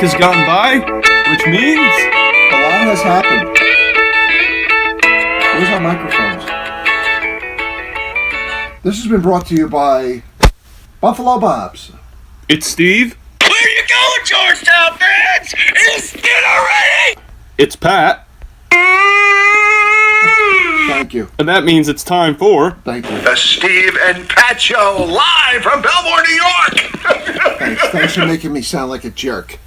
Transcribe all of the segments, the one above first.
has gone by, which means a lot has happened. Where's our microphones? This has been brought to you by Buffalo Bob's. it's Steve. Where you going, Georgetown fans? Is dinner ready? It's Pat. Thank you. And that means it's time for... Thank you. The Steve and Pat Show, live from Belmore, New York. Thanks for making me sound like a jerk.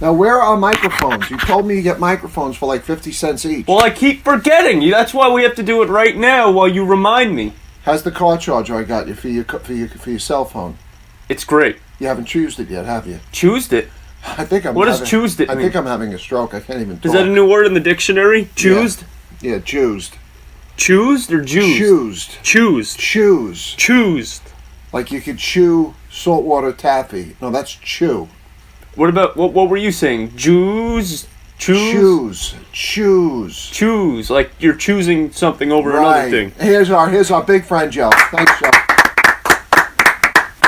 Now, where are microphones? You told me you get microphones for like 50 cents each. Well, I keep forgetting you. That's why we have to do it right now while you remind me. How's the car charger I got you for your cell phone? It's great. You haven't choosed it yet, have you? Choosed it. I think I'm. What does choosed it I mean? think I'm having a stroke. I can't even talk. Is that a new word in the dictionary? Choosed? Yeah, choosed. Choosed or juiced? Choosed. Choosed. Choose. Choosed. Like you could chew saltwater taffy. No, that's chew. What about, what were you saying? Jews? Choose? Choose. Choose. Like you're choosing something over Right. another thing. Here's our big friend Joe. Thanks, Joe.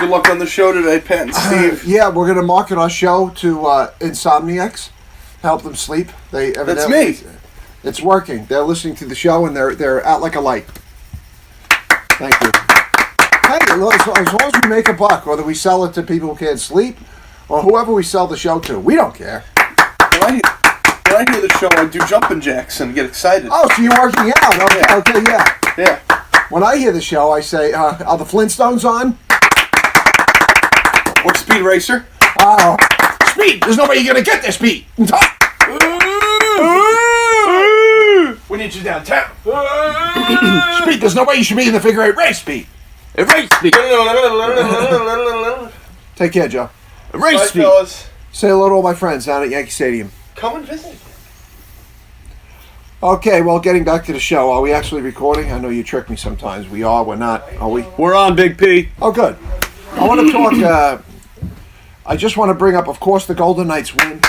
Good luck on the show today, Pat and Steve. Yeah, we're gonna market our show to insomniacs, help them sleep. That's me. It's working. They're listening to the show and they're out like a light. Thank you. Hey, as long as we make a buck, whether we sell it to people who can't sleep or whoever we sell the show to, we don't care. When I hear the show, I do jumping jacks and get excited. Oh, so you're working out? Okay, Yeah. okay, yeah. Yeah. When I hear the show, I say, "Are the Flintstones on?" Or Speed Racer. Oh, Speed! There's no way you're gonna get this, Speed. We need you downtown. Speed! There's no way you should be in the figure eight race, Speed. Erase me. Take care, Joe. Bye, Erase me. fellas. Say hello to all my friends down at Yankee Stadium. Come and visit. Okay, well, getting back to the show, are we actually recording? I know you trick me sometimes. We are, we're not. Are we? We're on, Big P. Oh, good. I want to talk, I just want to bring up, of course, the Golden Knights win.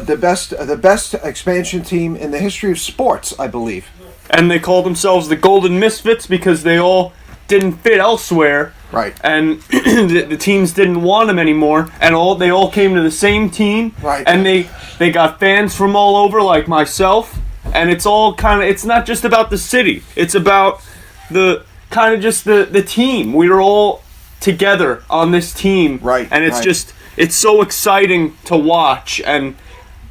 The best expansion team in the history of sports, I believe. And they call themselves the Golden Misfits because they all didn't fit elsewhere. Right. And the teams didn't want them anymore. And they all came to the same team. Right. And they got fans from all over, like myself. And it's all kind of, it's not just about the city. It's about the kind of just the team. We were all together on this team. Right, And it's right. just, it's so exciting to watch. And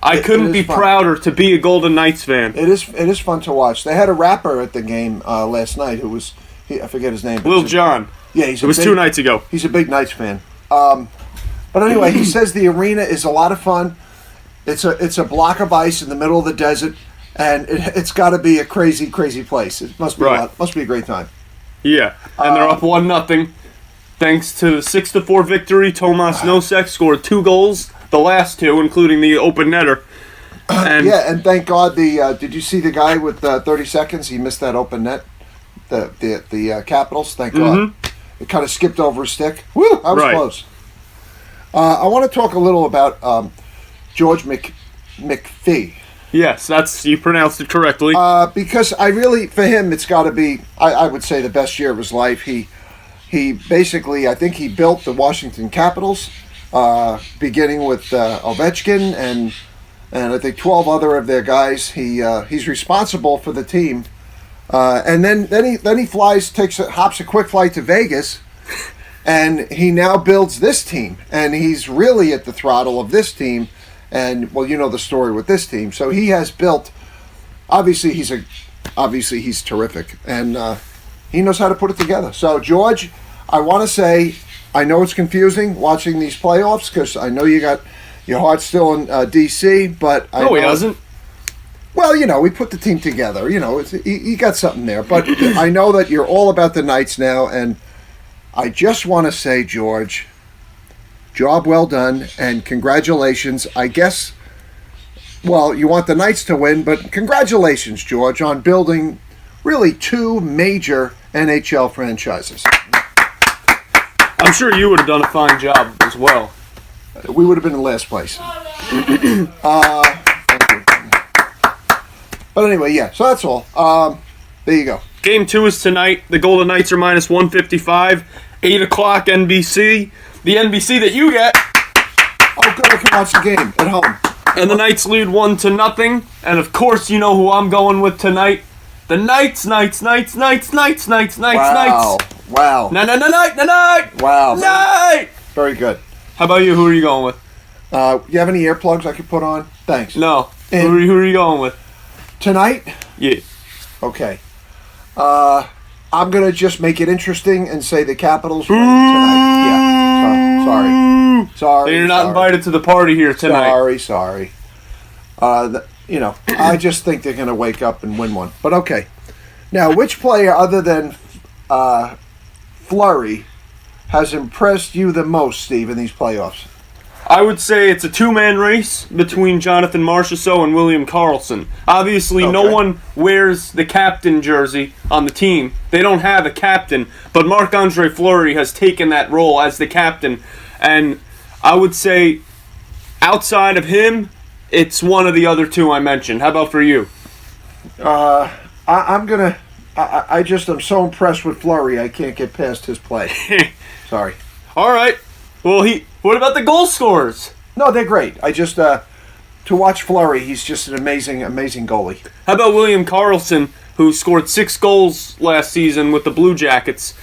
I It couldn't is be fun. prouder to be a Golden Knights fan. It is fun to watch. They had a rapper at the game last night who was, I forget his name. but Lil he's a- Jon. Yeah, he's It was 2 nights ago. He's a big Knights fan. But anyway, he says the arena is a lot of fun. It's a block of ice in the middle of the desert, and it's got to be a crazy, crazy place. It must be Right. must be a great time. Yeah, and they're up 1-0. Thanks to the 6-4 victory, Tomas Nosek scored 2 goals, the last 2, including the open netter. And Yeah, and thank God did you see the guy with 30 seconds? He missed that open net. The Capitals. Thank God. It kind of skipped over his stick. Woo! I was Right. close. I want to talk a little about George McPhee. yes, you pronounced it correctly. Because I really, for him, it's got to be, I would say, the best year of his life. He basically, I think he built the Washington Capitals, beginning with Ovechkin and I think 12 other of their guys. He's responsible for the team, and then he flies, hops a quick flight to Vegas, and he now builds this team, and he's really at the throttle of this team. And well, you know the story with this team. So he has built. Obviously, he's terrific, and he knows how to put it together. So George, I want to say, I know it's confusing watching these playoffs because I know you got your heart still in DC, but I no, he know- doesn't. Well, you know, we put the team together. You know, you got something there, but I know that you're all about the Knights now, and I just want to say, George, job well done, and congratulations. I guess, well, you want the Knights to win, but congratulations, George, on building really 2 major NHL franchises. I'm sure you would have done a fine job as well. We would have been in last place. Thank you. But anyway, yeah, so that's all. There you go. Game 2 is tonight. The Golden Knights are minus 155, 8 o'clock NBC. the NBC that you get. Oh, good. I can watch the game at home. And the Knights lead 1-0. And of course, you know who I'm going with tonight. The Knights. Wow. Wow. Night. Wow. Night. Very good. How about you? Who are you going with? You have any earplugs I could put on? Thanks. No. And- Who are you going with? Tonight? Yeah. Okay. I'm going to just make it interesting and say the Capitals win tonight. Yeah. Sorry. You're not sorry. invited to the party here tonight. Sorry. I just think they're going to wake up and win one. But okay. Now, which player other than Fleury has impressed you the most, Steve, in these playoffs? I would say it's a two-man race between Jonathan Marchessault and William Karlsson. Obviously, no Okay. one wears the captain jersey on the team. They don't have a captain, but Marc-Andre Fleury has taken that role as the captain. And I would say, outside of him, it's one of the other two I mentioned. How about for you? I'm so impressed with Fleury, I can't get past his play. Sorry. All right. Well, what about the goal scorers? No, they're great. I just to watch Fleury, he's just an amazing goalie. How about William Karlsson, who scored 6 goals last season with the Blue Jackets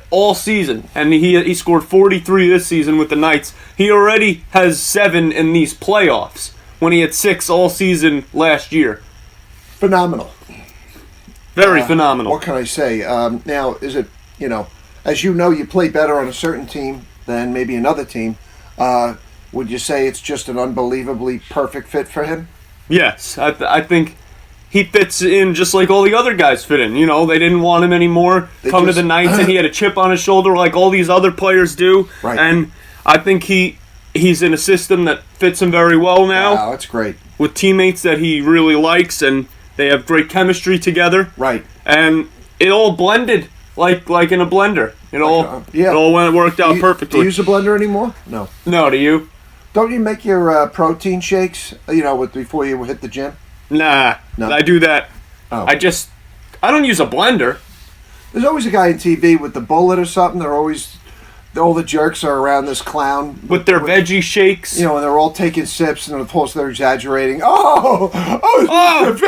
all season, and he scored 43 this season with the Knights. He already has 7 in these playoffs when he had 6 all season last year. Phenomenal. Very phenomenal. What can I say? Now, is it, as you know, you play better on a certain team than maybe another team. Would you say it's just an unbelievably perfect fit for him? Yes, I think he fits in just like all the other guys fit in. They didn't want him anymore. They Come just- to the Knights, and he had a chip on his shoulder like all these other players do. Right. And I think he's in a system that fits him very well now, Wow, that's great. with teammates that he really likes, and they have great chemistry together. Right. And it all blended like in a blender. It all worked out Do perfectly. you use a blender anymore? No. No, do you? Don't you make your protein shakes, before you hit the gym? Nah. No. I do that. Oh. I don't use a blender. There's always a guy on TV with the bullet or something. All the jerks are around this clown. With their veggie shakes. And they're all taking sips, and of course they're exaggerating. Oh, Oh! this is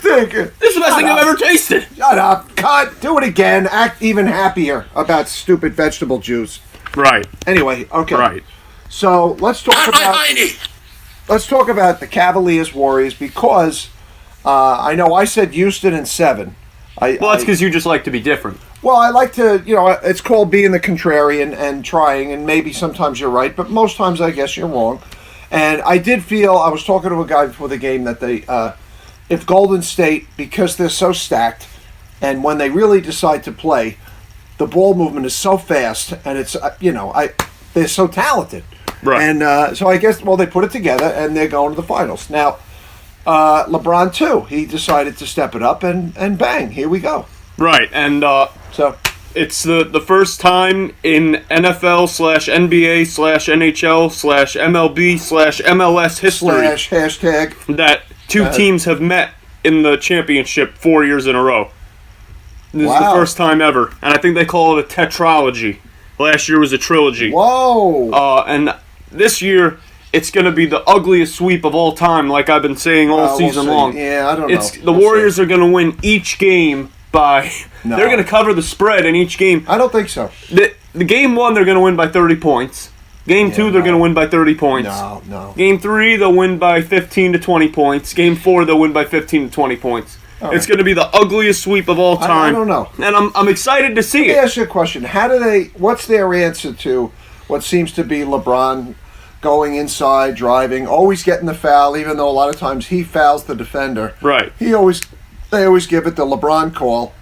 fantastic! This is the best thing I've ever tasted. Shut up! Cut! Do it again. Act even happier about stupid vegetable juice. Right. Anyway, okay. Right. So let's talk about the Cavaliers Warriors because I know I said Houston in 7. Well, that's because you just like to be different. Well, I like to, it's called being the contrarian and trying, and maybe sometimes you're right, but most times I guess you're wrong. And I did feel, I was talking to a guy before the game that if Golden State, because they're so stacked, and when they really decide to play, the ball movement is so fast, and it's, they're so talented. Right. And so I guess, they put it together, and they're going to the finals. Now, LeBron, too, he decided to step it up, and bang, here we go. Right. And So it's the first time in NFL/NBA/NHL/MLB/MLS history /hashtag. that two teams have met in the championship 4 years in a row. This is the Wow. first time ever. And I think they call it a tetralogy. Last year was a trilogy. Whoa! And this year, it's going to be the ugliest sweep of all time, like I've been saying all We'll season see. long. Yeah, I don't know. The We'll Warriors see. are going to win each game by... No. They're going to cover the spread in each game. I don't think so. The game 1, they're going to win by 30 points. Game 2, they're no. going to win by 30 points. No. Game 3, they'll win by 15 to 20 points. Game 4, they'll win by 15 to 20 points. All It's right. going to be the ugliest sweep of all time. I don't know. And I'm excited to see Let me it. ask you a question. What's their answer to what seems to be LeBron going inside, driving, always getting the foul, even though a lot of times he fouls the defender? Right. They always give it the LeBron call.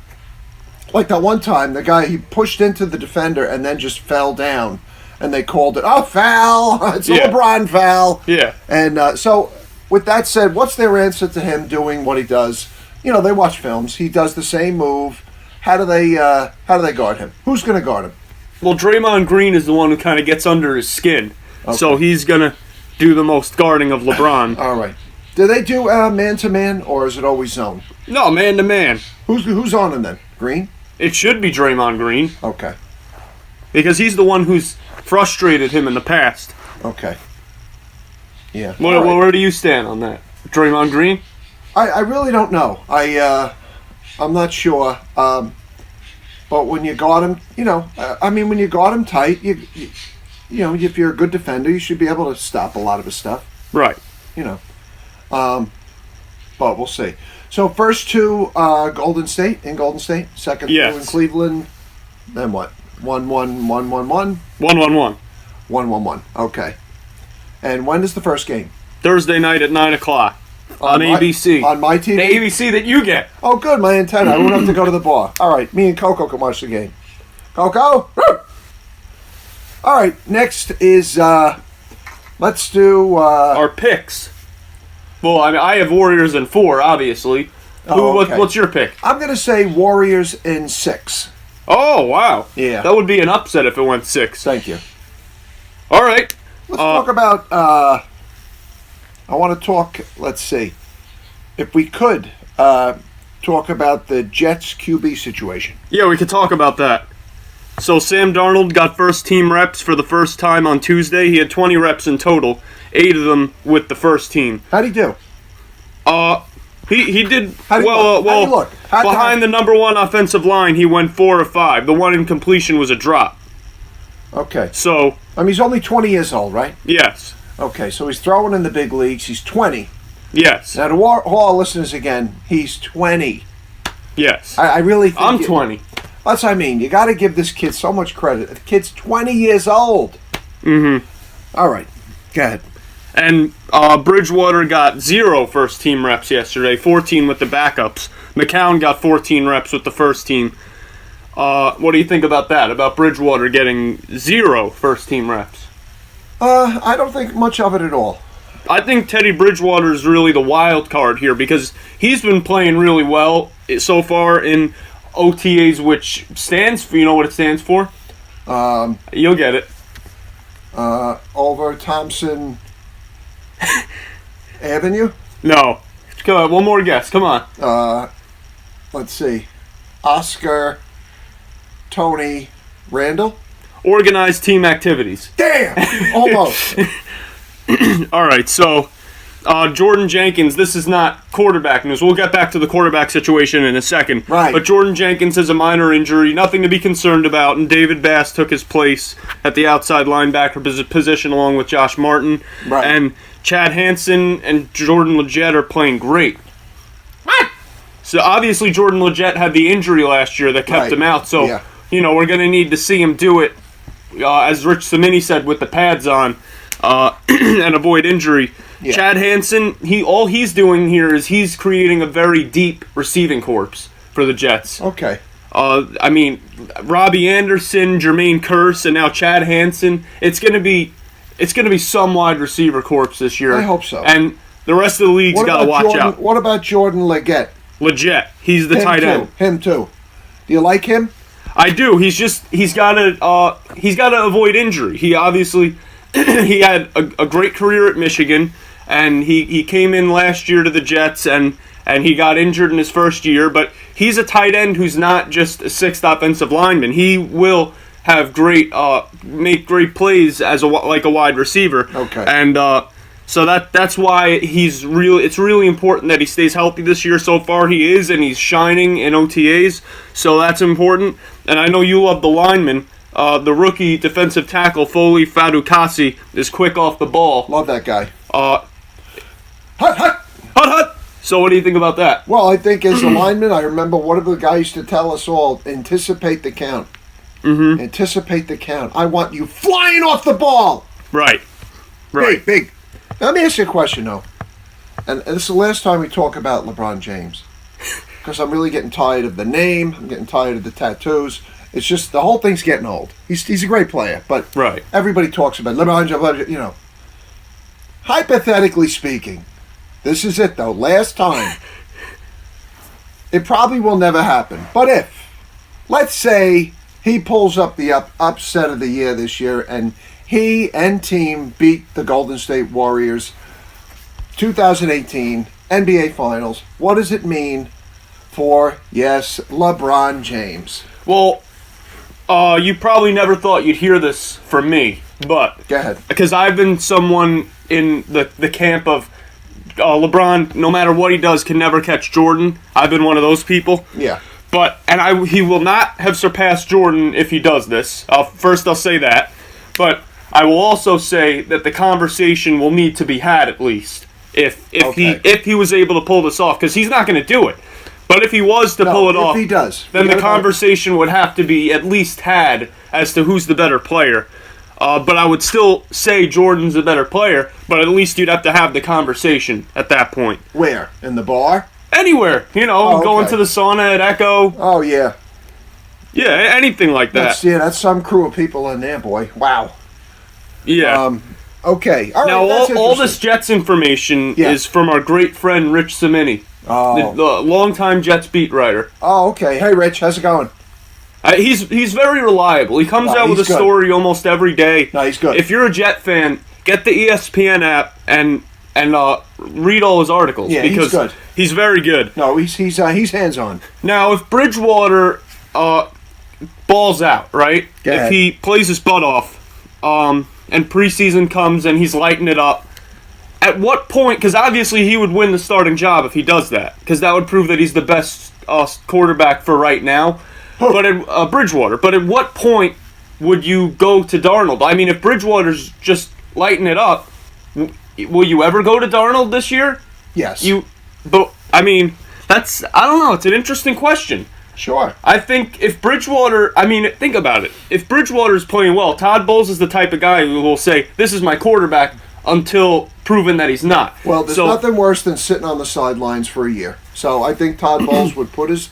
Like that one time, the guy, he pushed into the defender and then just fell down, and they called it, foul! It's a Yeah. LeBron foul! Yeah. And so, with that said, what's their answer to him doing what he does? They watch films. He does the same move. How do they guard him? Who's going to guard him? Well, Draymond Green is the one who kind of gets under his skin. Okay. So he's going to do the most guarding of LeBron. All right. Do they do man-to-man, or is it always zone? No, man to man. Who's on him then? Green? It should be Draymond Green. Okay. because he's the one who's frustrated him in the past. Okay. Yeah. What, All right. where do you stand on that? Draymond Green? I really don't know. I'm not sure. But when you guard him, when you guard him tight, you know, if you're a good defender, you should be able to stop a lot of his stuff. Right. But we'll see. So first two Golden State, second two in Yes. Cleveland. Then what? 1-1, 1-1-1, 1-1-1. 1-1-1. Okay. And when is the first game? Thursday night at 9 o'clock on my- ABC. On my TV. The ABC that you get. Oh, good, my antenna. I won't have to go to the bar. All right, me and Coco can watch the game. Coco? Woo! All right, next is, let's do, Our picks. Well, I mean, I have Warriors in 4, obviously. okay. What's your pick? I'm going to say Warriors in 6. Oh, wow. Yeah. That would be an upset if it went 6. Thank you. All right. Let's talk about, I want to talk, let's see, if we could talk about the Jets QB situation. Yeah, we could talk about that. So Sam Darnold got first team reps for the first time on Tuesday. He had 20 reps in total, 8 of them with the first team. How'd he do? He did How'd he well. look? How'd he look? Behind the number 1 offensive line, he went 4 of 5. The one incompletion was a drop. Okay. So He's only 20 years old, right? yes, Okay, so he's throwing in the big leagues. He's 20. yes, Now, to all listeners again, he's 20. yes. I really think... I'm 20. That's what I mean. You got to give this kid so much credit. The kid's 20 years old. Mm-hmm. All right. Go ahead. And Bridgewater got 0 first team reps yesterday, 14 with the backups. McCown got 14 reps with the first team. What do you think about that? About Bridgewater getting 0 first team reps? I don't think much of it at all. I think Teddy Bridgewater is really the wild card here because he's been playing really well so far in OTAs, which stands for, you know what it stands for? You'll get it. Over Thompson Avenue. No. Come on, one more guess. Come on. Let's see. Oscar Tony Randall. Organized team activities. Damn! Almost. All right, so Jordan Jenkins, this is not quarterback news. We'll get back to the quarterback situation in a second. Right. But Jordan Jenkins has a minor injury, nothing to be concerned about, and David Bass took his place at the outside linebacker position along with Josh Martin. Right. And Chad Hansen and Jordan Leggett are playing great. So obviously Jordan Leggett had the injury last year that kept Right. him out. So, Yeah. we're going to need to see him do it, as Rich Cimini said, with the pads on. And avoid injury. Yeah. Chad Hansen, all he's doing here is he's creating a very deep receiving corps for the Jets. Okay. I mean, Robbie Anderson, Jermaine Kearse, and now Chad Hansen. It's gonna be some wide receiver corps this year. I hope so. And the rest of the league's got to watch out. What about Jordan Leggett? Leggett, he's the tight end. Him too. Do you like him? I do. He's got to avoid injury. He obviously he had a great career at Michigan, and he came in last year to the Jets, and he got injured in his first year. But he's a tight end who's not just a 6th offensive lineman. He will have make great plays as a wide receiver. Okay. And so that's why it's really important that he stays healthy this year. So far he is, and he's shining in OTAs. So that's important. And I know you love the lineman. The rookie defensive tackle Foley Fadukasi is quick off the ball. Love that guy. Hut. Hut. So what do you think about that? Well, I think as a lineman, I remember one of the guys used to tell us all, anticipate the count. Mm-hmm. Anticipate the count. I want you flying off the ball. Right. Right. Big. Now, let me ask you a question, though. And this is the last time we talk about LeBron James. Because I'm really getting tired of the name. I'm getting tired of the tattoos. It's just the whole thing's getting old. He's a great player, but Right. everybody talks about LeBron James, Hypothetically speaking, this is it, though. Last time. It probably will never happen. But if, let's say, he pulls up the upset of the year this year, and he and team beat the Golden State Warriors 2018 NBA Finals, what does it mean for, yes, LeBron James? Well, You probably never thought you'd hear this from me, but Go ahead. because I've been someone in the camp of LeBron, no matter what he does, can never catch Jordan. I've been one of those people. Yeah. But he will not have surpassed Jordan if he does this. First, I'll say that. But I will also say that the conversation will need to be had at least if he was able to pull this off, because he's not going to do it. But if he was to pull it off, if he does, then the conversation would have to be at least had as to who's the better player. But I would still say Jordan's the better player, but at least you'd have to have the conversation at that point. Where? In the bar? Anywhere, going to the sauna at Echo. Oh, yeah. Yeah, anything like that. That's some crew of people in there, boy. Wow. Yeah. Okay. All right. Now, That's all this interesting. Jets information is from our great friend Rich Cimini, the longtime Jets beat writer. Oh, okay. Hey, Rich. How's it going? He's very reliable. He comes out with a he's good. story almost every day. No, he's good. If you're a Jet fan, get the ESPN app and read all his articles, Yeah, because he's good. He's very good. No, he's hands-on. Now, if Bridgewater balls out, right? Go ahead. If he plays his butt off, and preseason comes and he's lighting it up, at what point? Because obviously he would win the starting job if he does that, because that would prove that he's the best quarterback for right now. But at Bridgewater. But at what point would you go to Darnold? I mean, if Bridgewater's just lighting it up, will you ever go to Darnold this year? Yes. But I mean, I don't know. It's an interesting question. Sure. I think if Bridgewater, think about it. If Bridgewater's playing well, Todd Bowles is the type of guy who will say, "This is my quarterback," until proven that he's not. Well, there's nothing worse than sitting on the sidelines for a year. So I think Todd Bowles would put his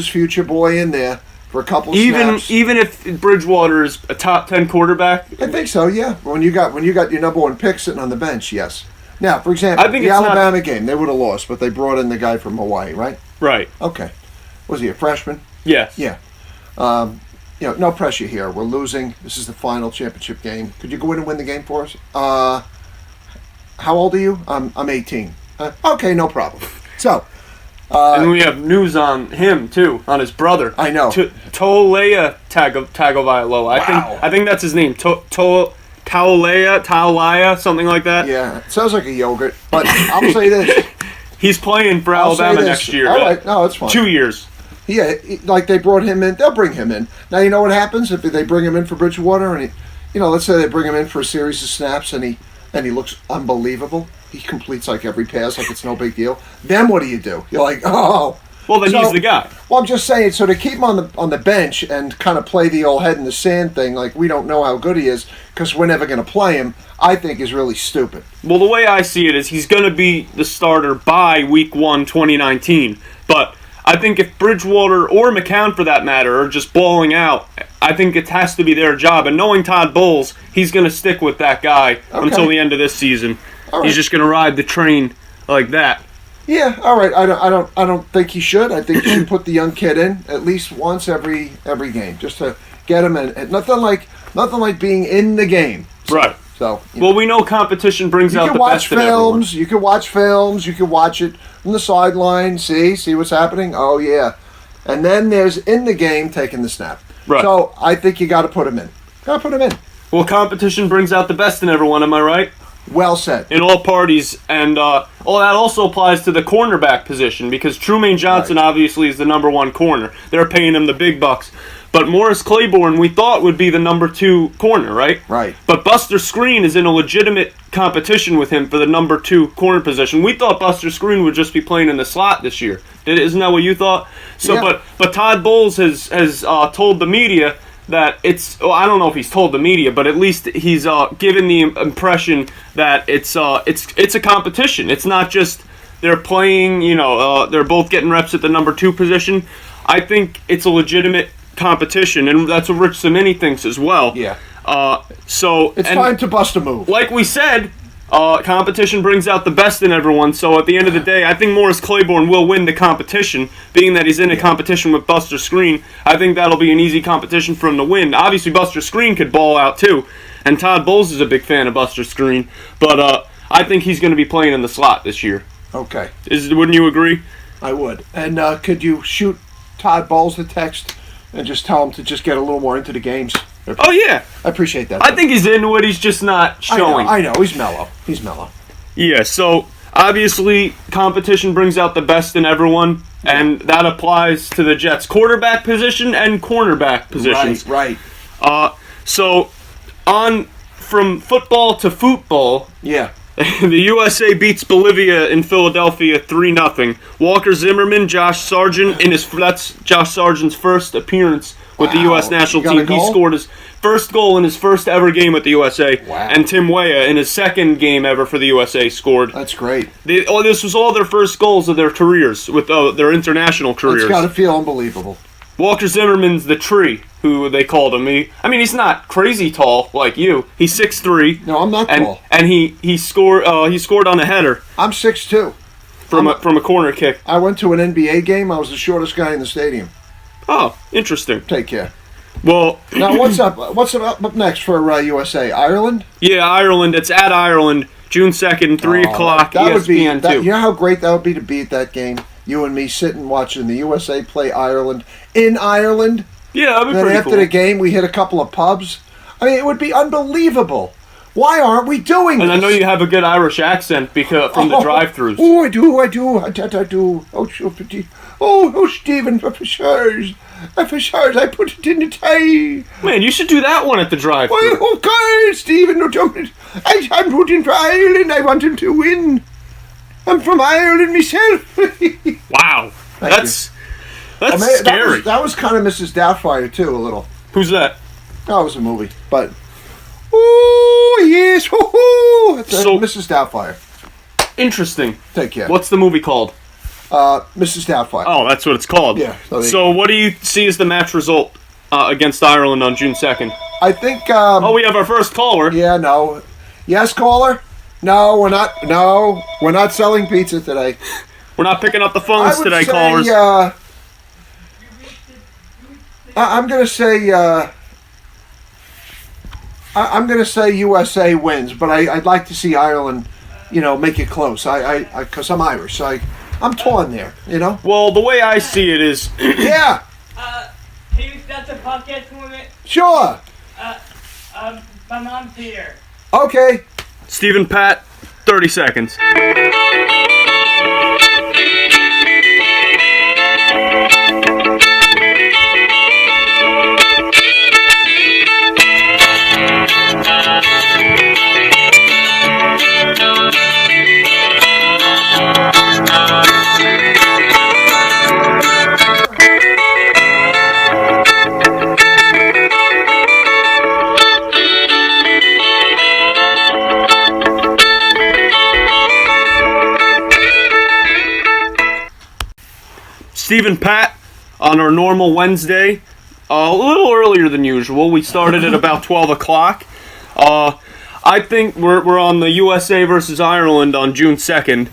future boy in there for a couple snaps. Even if Bridgewater is a top 10 quarterback. I think so. Yeah. When you got your number one pick sitting on the bench, yes. Now, for example, I think the it's Alabama game, they would have lost, but they brought in the guy from Hawaii, right? Right. Okay. Was he a freshman? Yes. Yeah. No pressure here. We're losing. This is the final championship game. Could you go in and win the game for us? How old are you? I'm 18. Okay, no problem. So. And we have news on him too, on his brother. I know. Taulea Tagovailoa. I think that's his name. Taulea, something like that. Yeah, it sounds like a yogurt. But I'll say this. He's playing for Alabama next year. All right, no, it's fine. 2 years. Yeah, like they brought him in. They'll bring him in. Now, you know what happens if they bring him in for Bridgewater and let's say they bring him in for a series of snaps and he looks unbelievable. He completes like every pass like it's no big deal. Then what do? You're like, oh. Well, then he's the guy. Well, I'm just saying, so to keep him on the bench and kind of play the old head in the sand thing, like we don't know how good he is because we're never going to play him, I think is really stupid. Well, the way I see it is he's going to be the starter by Week 1, 2019. But I think if Bridgewater or McCown, for that matter, are just balling out, I think it has to be their job. And knowing Todd Bowles, he's going to stick with that guy until the end of this season. All right. He's just going to ride the train like that. Yeah, all right. I don't think he should. I think you should put the young kid in at least once every game, just to get him in. Nothing like being in the game. Right. So. Well, we know competition brings out the best in everyone. You can watch films. You can watch it from the sideline. See what's happening. Oh yeah, and then there's in the game taking the snap. Right. So I think you got to put him in. Well, competition brings out the best in everyone. Am I right? Well said. In all parties, and that also applies to the cornerback position, because Trumaine Johnson obviously is the number one corner. They're paying him the big bucks. But Morris Claiborne, we thought, would be the number 2 corner, right? Right. But Buster Skrine is in a legitimate competition with him for the number 2 corner position. We thought Buster Skrine would just be playing in the slot this year. Isn't that what you thought? So, yeah. But Todd Bowles has told the media that it's. Well, I don't know if he's told the media, but at least he's given the impression that it's a competition. It's not just they're playing. They're both getting reps at the number 2 position. I think it's a legitimate competition, and that's what Rich Cimini thinks as well. Yeah. So it's time to bust a move. Like we said, competition brings out the best in everyone. So at the end of the day, I think Morris Claiborne will win the competition, being that he's in a competition with Buster Skrine. I think that'll be an easy competition for him to win. Obviously, Buster Skrine could ball out too, and Todd Bowles is a big fan of Buster Skrine. But I think he's going to be playing in the slot this year. Okay. Wouldn't you agree? I would. And could you shoot Todd Bowles a text and just tell him to just get a little more into the games. Oh yeah, I appreciate that. I think he's into it. He's just not showing. I know. He's mellow. He's mellow. Yeah, so obviously competition brings out the best in everyone, and that applies to the Jets' quarterback position and cornerback positions. Right. So on from football to football, Yeah. the USA beats Bolivia in Philadelphia 3-0. Walker Zimmerman, Josh Sargent that's Josh Sargent's first appearance with the Wow. U.S. national He got a team. He goal? scored his first goal in his first ever game with the USA. Wow. And Tim Weah, in his second game ever for the USA, scored. That's great. This was all their first goals of their careers, with their international careers. It's got to feel unbelievable. Walker Zimmerman's the tree, who they called him. He's not crazy tall like you. He's 6'3". No, I'm not tall. And he scored on a header I'm 6'2". from a corner kick. I went to an NBA game. I was the shortest guy in the stadium. Oh, interesting. Take care. Well, Now, what's up? What's up next for USA? Ireland? yeah, Ireland. It's at Ireland, June 2nd, 3 o'clock, That would be. ESPN2. You know how great that would be to be at that game. You and me sitting watching the USA play Ireland in Ireland. Yeah, that'd be Then pretty after cool. the game, we hit a couple of pubs. I mean, it would be unbelievable. Why aren't we doing And this? I know you have a good Irish accent because from the drive-thrus. Oh, I do. I do. Oh, Stephen, for sure. For sure, I put it in the tie. Man, you should do that one at the drive-thru. Well, okay, Stephen, no jumping. I'm rooting for Ireland. I want him to win. I'm from Ireland myself. Wow, that's scary. That was kind of Mrs. Doubtfire, too, a little. Who's that? That was a movie, but... Oh, yes, hoo-hoo! It's So- Mrs. Doubtfire. Interesting. Take care. What's the movie called? Mrs. Doubtfire. Oh, that's what it's called. Yeah, so they- So what do you see as the match result against Ireland on June 2nd? I think... Oh, we have our first caller. Yeah, no. Yes, caller? No, we're not. No, we're not selling pizza today. We're not picking up the I phones would today, say, callers. I'm gonna say. I'm gonna say USA wins, but I'd like to see Ireland, make it close. Because I'm Irish, so I'm torn there. Well, the way I see it is, Yeah, Can you start the podcast for a minute? sure. My mom's here. Okay. Stephen Pat, 30 seconds. Stephen Pat, on our normal Wednesday, a little earlier than usual. We started at about 12 o'clock. I think we're on the USA versus Ireland on June 2nd,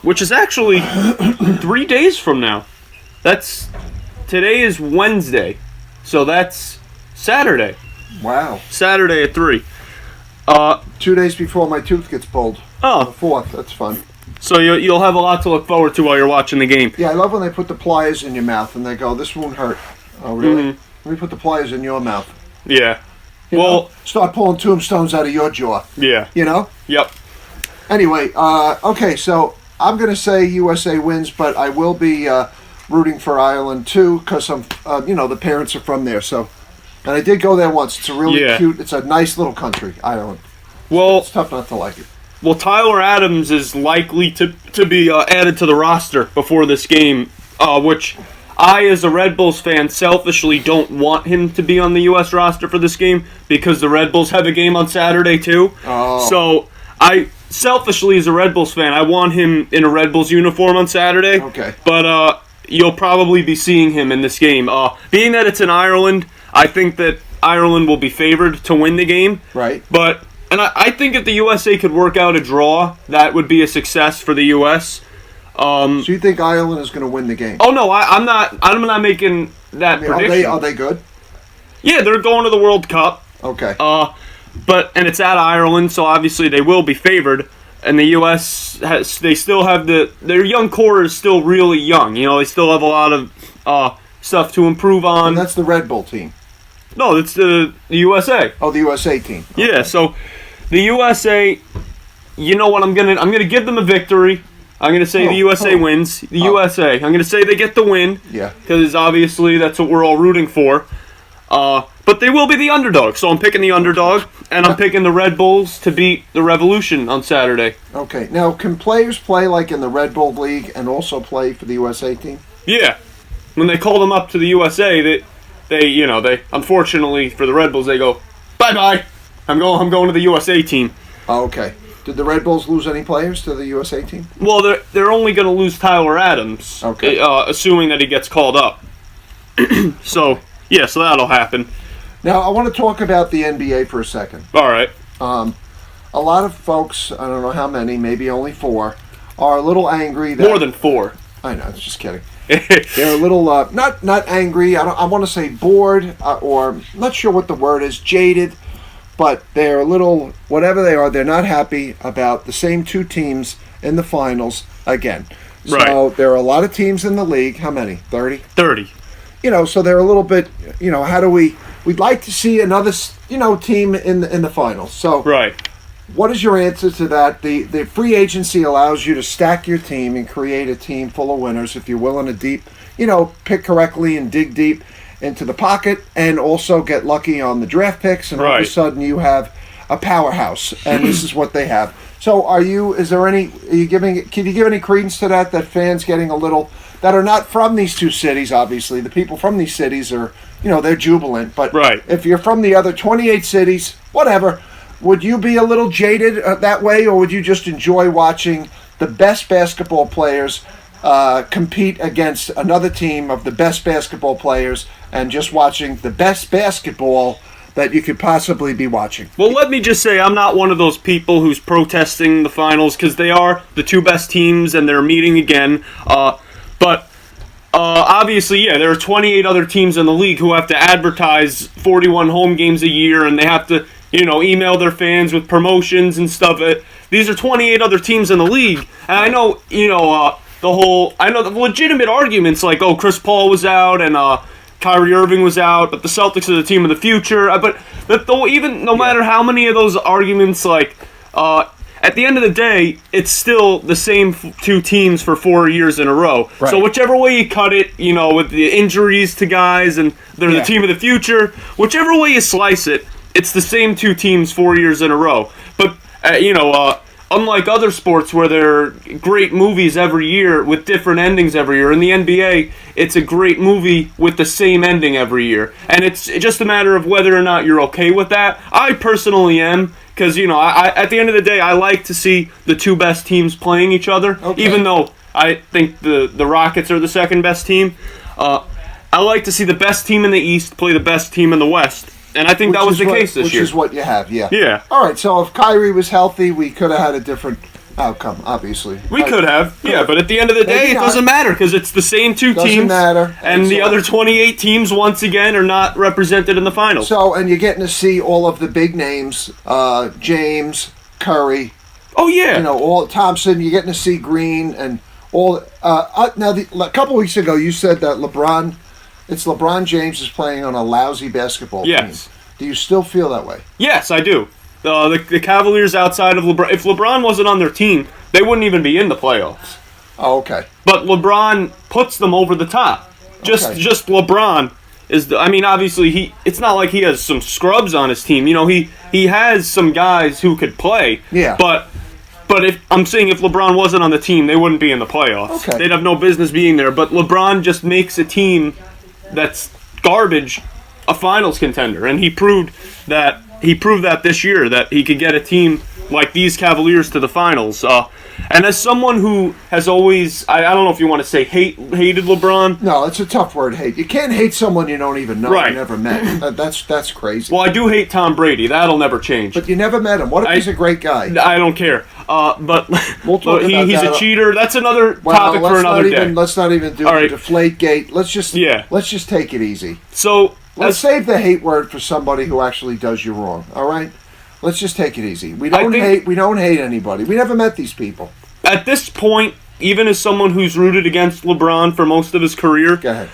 which is actually 3 days from now. Today is Wednesday, so that's Saturday. Wow. Saturday at 3. 2 days before my tooth gets pulled. Oh, The 4th. That's fun. so you'll have a lot to look forward to while you're watching the game. Yeah, I love when they put the pliers in your mouth and they go, "This won't hurt." Oh, really? Let me put the pliers in your mouth. Yeah. You Well, know? Start pulling tombstones out of your jaw. yeah. Yep. Anyway, okay, so I'm going to say USA wins, but I will be rooting for Ireland too, because I'm, the parents are from there. So, and I did go there once. It's a really Yeah. cute. It's a nice little country, Ireland. Well, It's tough not to like it. Well, Tyler Adams is likely to be added to the roster before this game, which I, as a Red Bulls fan, selfishly don't want him to be on the U.S. roster for this game because the Red Bulls have a game on Saturday, too. Oh. So, selfishly, as a Red Bulls fan, I want him in a Red Bulls uniform on Saturday. Okay. But you'll probably be seeing him in this game. Being that it's in Ireland, I think that Ireland will be favored to win the game. Right. But... And I think if the USA could work out a draw, that would be a success for the US. So you think Ireland is going to win the game? Oh no, I'm not making that prediction. Are they good? Yeah, they're going to the World Cup. Okay. And it's at Ireland, so obviously they will be favored. And the US they still have their young core is still really young. They still have a lot of stuff to improve on. And that's the Red Bull team. No, it's the USA. Oh, the USA team. Yeah, so the USA, you know what, I'm gonna give them a victory. I'm gonna say the USA wins. The USA. I'm gonna say they get the win. Yeah. Because obviously that's what we're all rooting for. But they will be the underdog, so I'm picking the underdog, and I'm picking the Red Bulls to beat the Revolution on Saturday. Okay. Now, can players play like in the Red Bull League and also play for the USA team? Yeah, when they call them up to the USA, they unfortunately for the Red Bulls they go bye. I'm going to the USA team. Oh, okay. Did the Red Bulls lose any players to the USA team? Well, they're only going to lose Tyler Adams, Okay. Assuming that he gets called up. So that'll happen. Now, I want to talk about the NBA for a second. All right. A lot of folks, I don't know how many, maybe only 4, are a little angry that... More than 4. I know, it's just kidding. They're a little, not angry, I want to say bored, or not sure what the word is, jaded, but they're a little, whatever they are, they're not happy about the same 2 teams in the finals again. So Right. there are a lot of teams in the league. How many? 30? 30. So they're a little bit, how do we'd like to see another, team in the finals. So Right. what is your answer to that? The free agency allows you to stack your team and create a team full of winners if you're willing to pick correctly and dig deep into the pocket and also get lucky on the draft picks, and all of a Right. sudden you have a powerhouse, and this is what they have. So can you give any credence to that fans getting a little, that are not from these 2 cities, obviously, the people from these cities are, they're jubilant, but Right. if you're from the other 28 cities, whatever, would you be a little jaded that way, or would you just enjoy watching the best basketball players compete against another team of the best basketball players and just watching the best basketball that you could possibly be watching? Well, let me just say I'm not one of those people who's protesting the finals because they are the 2 best teams and they're meeting again. But obviously, there are 28 other teams in the league who have to advertise 41 home games a year, and they have to, email their fans with promotions and stuff. These are 28 other teams in the league, and I know, the legitimate arguments like, oh, Chris Paul was out and Kyrie Irving was out, but the Celtics are the team of the future. But no matter how many of those arguments, at the end of the day, it's still the same 2 teams for 4 years in a row. Right. So whichever way you cut it, with the injuries to guys and they're the team of the future, whichever way you slice it, it's the same 2 teams 4 years in a row. But, unlike other sports where there are great movies every year with different endings every year, in the NBA, it's a great movie with the same ending every year. And it's just a matter of whether or not you're okay with that. I personally am, because, at the end of the day, I like to see the 2 best teams playing each other, even though I think the Rockets are the second best team. I like to see the best team in the East play the best team in the West. And I think that was the case this year. Which is what you have, yeah. Yeah. All right, so if Kyrie was healthy, we could have had a different outcome, obviously. We could have, but at the end of the day, Maybe it not. doesn't matter because it's the same 2 Doesn't teams. matter. And the So- other 28 teams, once again, are not represented in the finals. So, and you're getting to see all of the big names, James, Curry, Oh, yeah. all Thompson. You're getting to see Green and all. Now, a couple weeks ago, you said that LeBron James is playing on a lousy basketball team. Yes. Do you still feel that way? Yes, I do. The Cavaliers outside of LeBron, if LeBron wasn't on their team, they wouldn't even be in the playoffs. Oh, okay. But LeBron puts them over the top. Just LeBron is obviously it's not like he has some scrubs on his team. He has some guys who could play. Yeah. But if I'm saying if LeBron wasn't on the team, they wouldn't be in the playoffs. Okay. They'd have no business being there. But LeBron just makes a team that's garbage a finals contender, and he proved that this year that he could get a team like these Cavaliers to the finals. And as someone who has always, I don't know if you want to say hated LeBron. No, it's a tough word, hate. You can't hate someone you don't even know, Right. you never met. That's crazy. Well, I do hate Tom Brady. That'll never change. But you never met him. What if he's a great guy? I don't care. But We'll talk about he's that. a cheater. That's another Well, topic for another day. Let's not even do All right. the Deflate Gate. Let's just take it easy. So Let's save the hate word for somebody who actually does you wrong. All right? Let's just take it easy. We don't hate anybody. We never met these people. at this point, even as someone who's rooted against LeBron for most of his career, Go ahead.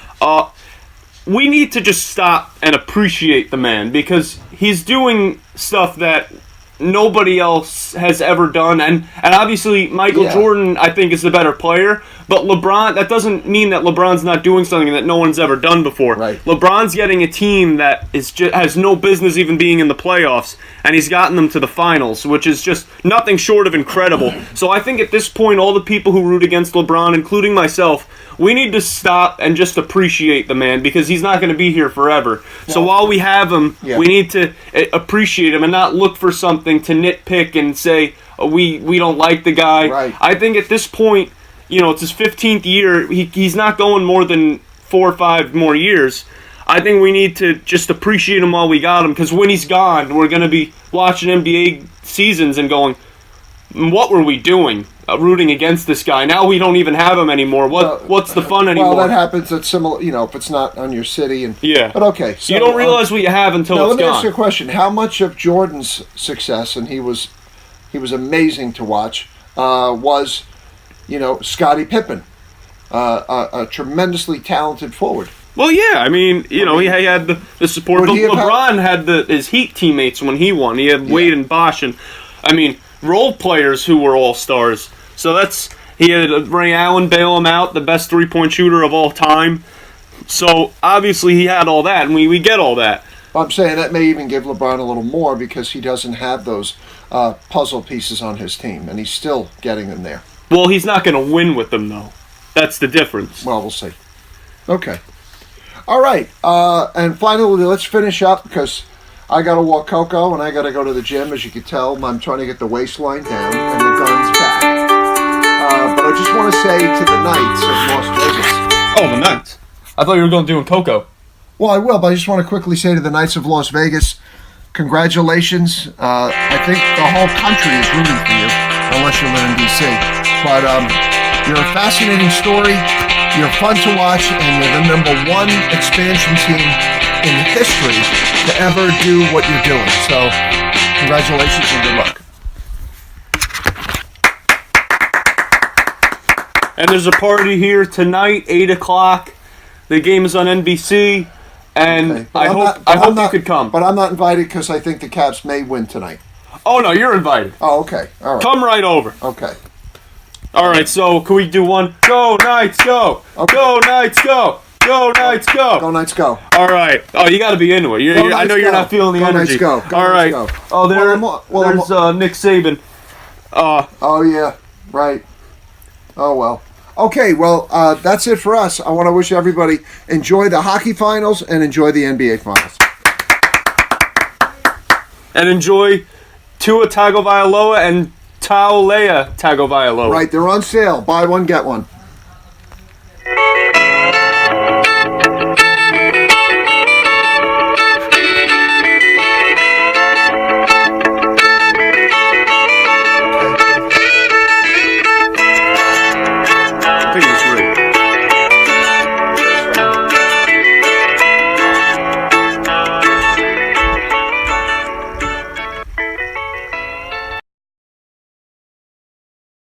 we need to just stop and appreciate the man because he's doing stuff that nobody else has ever done, and obviously Michael Yeah. Jordan I think is the better player, but LeBron, that doesn't mean that LeBron's not doing something that no one's ever done before. Right. LeBron's getting a team that is has no business even being in the playoffs, and he's gotten them to the finals, which is just nothing short of incredible. So I think at this point all the people who root against LeBron, including myself, we need to stop and just appreciate the man because he's not going to be here forever. So while we have him, Yeah. we need to appreciate him and not look for something to nitpick and say we don't like the guy. Right. I think at this point, it's his 15th year. He's not going more than 4 or 5 more years. I think we need to just appreciate him while we got him because when he's gone, we're going to be watching NBA seasons and going, what were we doing? Rooting against this guy. Now we don't even have him anymore. What's the fun anymore? Well, that happens at similar, if it's not on your city. And Yeah. But okay. So, you don't realize what you have until now it's let me ask you a gone. question. How much of Jordan's success, and he was amazing to watch, was, Scottie Pippen, a tremendously talented forward. Well, yeah. I mean, he had the support. Would But he have LeBron had his Heat teammates when he won. He had Wade and Bosh, and role players who were all stars. So he had Ray Allen bail him out, the best 3-point shooter of all time. So obviously he had all that, and we get all that. I'm saying that may even give LeBron a little more because he doesn't have those puzzle pieces on his team, and he's still getting them there. Well, he's not going to win with them though. That's the difference. Well, we'll see. Okay. All right. And finally, let's finish up because I got to walk Coco and I got to go to the gym. As you can tell, I'm trying to get the waistline down and the guns back. But I just want to say to the Knights of Las Vegas. Oh, the Knights. I thought you were going to do Coco. Well, I will, but I just want to quickly say to the Knights of Las Vegas, congratulations. I think the whole country is rooting for you, unless you live in D.C. But you're a fascinating story. You're fun to watch, and you're the #1 expansion team in history to ever do what you're doing. So, congratulations and good luck. And there's a party here tonight, 8 o'clock. The game is on NBC, and Okay. But I I'm hope not- but I hope I'm not- you could come. But I'm not invited because I think the Cavs may win tonight. Oh no, you're invited. Oh, okay. All right. Come right over. Okay. All right, so can we do one? Go Knights, go! Okay. Go Knights, go! Go Knights, go! Go Knights, go. All right. Oh, you got to be into it. Go I Knights, know you're go. not feeling the Go energy. Knights, go. Go All right. Knights, go. Oh, Well, there's Nick Saban. Oh, yeah. Right. Oh, well. Okay, well, that's it for us. I want to wish everybody enjoy the hockey finals and enjoy the NBA finals. And enjoy Tua Tagovailoa and Taulea Tagovailoa. Right, they're on sale. Buy one, get one.